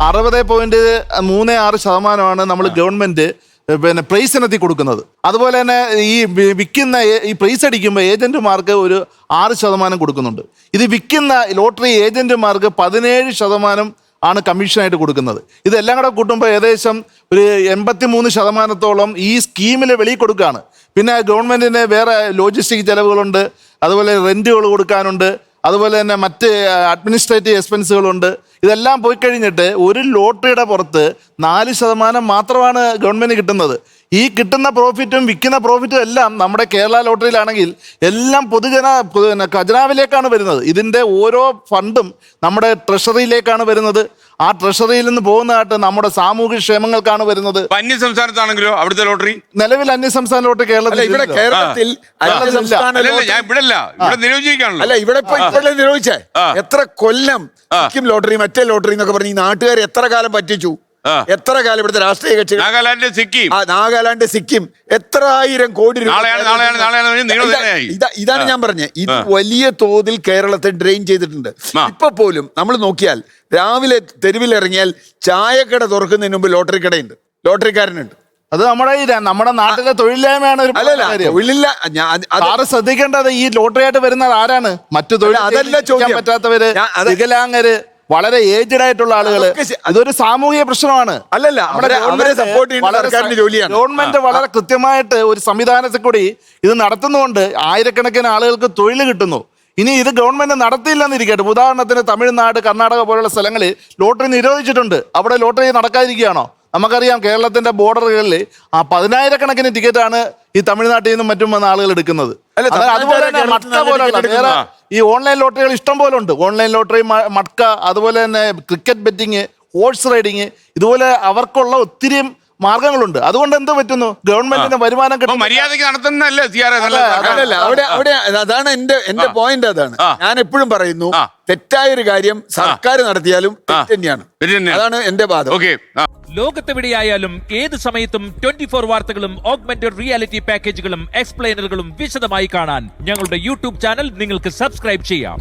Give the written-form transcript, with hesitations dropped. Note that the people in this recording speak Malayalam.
60.36% നമ്മൾ ഗവൺമെന്റ് പിന്നെ പ്രൈസ് ഇനത്തിൽ കൊടുക്കുന്നത്. അതുപോലെ തന്നെ ഈ വിൽക്കുന്ന ഈ പ്രൈസ് അടിക്കുമ്പോൾ ഏജന്റുമാർക്ക് ഒരു 6% കൊടുക്കുന്നുണ്ട്. ഇത് വിൽക്കുന്ന ലോട്ടറി ഏജന്റുമാർക്ക് 17% ആണ് കമ്മീഷനായിട്ട് കൊടുക്കുന്നത്. ഇതെല്ലാം കൂടെ കൂട്ടുമ്പോൾ ഏകദേശം ഒരു 83% ഈ സ്കീമിൽ വെളിയിൽ കൊടുക്കുകയാണ്. പിന്നെ ഗവൺമെന്റിന് വേറെ ലോജിസ്റ്റിക് ചെലവുകളുണ്ട്, അതുപോലെ റെന്റുകൾ കൊടുക്കാനുണ്ട്, അതുപോലെ തന്നെ മറ്റ് അഡ്മിനിസ്ട്രേറ്റീവ് എക്സ്പെൻസുകളുണ്ട്. ഇതെല്ലാം പോയി കഴിഞ്ഞിട്ട് ഒരു ലോട്ടറിയുടെ പുറത്ത് 4% മാത്രമാണ് ഗവൺമെന്റ് കിട്ടുന്നത്. ഈ കിട്ടുന്ന പ്രോഫിറ്റും വിൽക്കുന്ന പ്രോഫിറ്റും എല്ലാം നമ്മുടെ കേരള ലോട്ടറിയിലാണെങ്കിൽ എല്ലാം ഖജനാവിലേക്കാണ് വരുന്നത്. ഇതിൻ്റെ ഓരോ ഫണ്ടും നമ്മുടെ ട്രഷറിയിലേക്കാണ് വരുന്നത്. ആ ട്രഷറിയിൽ നിന്ന് പോകുന്നതായിട്ട് നമ്മുടെ സാമൂഹ്യ ക്ഷേമങ്ങൾക്കാണ് വരുന്നത്. അന്യ സംസ്ഥാനത്താണെങ്കിലോ അവിടുത്തെ ലോട്ടറി നിലവിൽ അന്യസംസ്ഥാന ലോട്ടറി കേരളത്തിൽ ഇവിടെ നിരോധിച്ചേ. എത്ര കൊല്ലം സിക്കിം ലോട്ടറി മറ്റേ ലോട്ടറി എന്നൊക്കെ പറഞ്ഞ് ഈ നാട്ടുകാർ എത്ര കാലം പറ്റിച്ചു, എത്ര കാലം ഇവിടുത്തെ രാഷ്ട്രീയ കക്ഷികൾ നാഗാലാൻഡ് സിക്കിം എത്ര ആയിരം കോടി രൂപ. ഇതാണ് ഞാൻ പറഞ്ഞത്. ഇത് വലിയ തോതിൽ കേരളത്തെ ഡ്രെയിൻ ചെയ്തിട്ടുണ്ട്. ഇപ്പൊ പോലും നമ്മൾ നോക്കിയാൽ രാവിലെ തെരുവിലിറങ്ങിയാൽ ചായക്കട തുറക്കുന്നതിന് മുമ്പ് ലോട്ടറി കടയുണ്ട്, ലോട്ടറിക്കാരനുണ്ട്. അത് നമ്മുടെ നാട്ടിലെ തൊഴിലില്ലായ്മയാണ്. തൊഴിലില്ല. ശ്രദ്ധിക്കേണ്ടത് ഈ ലോട്ടറി ആയിട്ട് വരുന്നത് ആരാണ്? മറ്റു തൊഴിൽ അതല്ല ചോദിക്കാൻ പറ്റാത്തവര്, വികലാംഗര്, വളരെ ഏജ്ഡ് ആയിട്ടുള്ള ആളുകൾ. ഇതൊരു സാമൂഹിക പ്രശ്നമാണ്. അല്ലല്ല, ഗവൺമെന്റ് വളരെ കൃത്യമായിട്ട് ഒരു സംവിധാനത്തിൽ കൂടി ഇത് നടത്തുന്നതുകൊണ്ട് ആയിരക്കണക്കിന് ആളുകൾക്ക് തൊഴിൽ കിട്ടുന്നു. ഇനി ഇത് ഗവൺമെന്റ് നടത്തിയില്ലെന്നിരിക്കട്ടെ. ഉദാഹരണത്തിന് തമിഴ്നാട്, കർണാടക പോലുള്ള സ്ഥലങ്ങളിൽ ലോട്ടറി നിരോധിച്ചിട്ടുണ്ട്. അവിടെ ലോട്ടറി നടക്കാതിരിക്കുകയാണോ? നമുക്കറിയാം കേരളത്തിന്റെ ബോർഡറുകളിൽ 10,000-കണക്കിന് ടിക്കറ്റാണ് ഈ തമിഴ്നാട്ടിൽ നിന്നും മറ്റും വന്ന ആളുകൾ എടുക്കുന്നത്. അതുപോലെ തന്നെ മട്ക പോലുള്ള വേറെ ഈ ഓൺലൈൻ ലോട്ടറികൾ ഇഷ്ടം പോലെ ഉണ്ട്. ഓൺലൈൻ ലോട്ടറി, മട്ക, അതുപോലെ തന്നെ ക്രിക്കറ്റ് ബെറ്റിങ്, ഹോഴ്സ് റൈഡിങ്, ഇതുപോലെ അവർക്കുള്ള ഒത്തിരി മാർഗങ്ങളുണ്ട്. അതുകൊണ്ട് എന്ത് പറ്റുന്നു? ഗവൺമെന്റിന് വരുമാനം കിട്ടും. മര്യാദയ്ക്ക് നടത്തുന്നല്ലേ. അവിടെ അതാണ് എന്റെ പോയിന്റ്. അതാണ് ഞാൻ എപ്പോഴും പറയുന്നു, തെറ്റായൊരു കാര്യം സർക്കാർ നടത്തിയാലും തന്നെയാണ്. അതാണ് എന്റെ വാദം. ലോകത്തെവിടെയായാലും ഏത് സമയത്തും 24 വാർത്തകളും ഓഗ്മെന്റഡ് റിയാലിറ്റി പാക്കേജുകളും എക്സ്പ്ലെയിനറുകളും വിശദമായി കാണാൻ ഞങ്ങളുടെ യൂട്യൂബ് ചാനൽ നിങ്ങൾക്ക് സബ്സ്ക്രൈബ് ചെയ്യാം.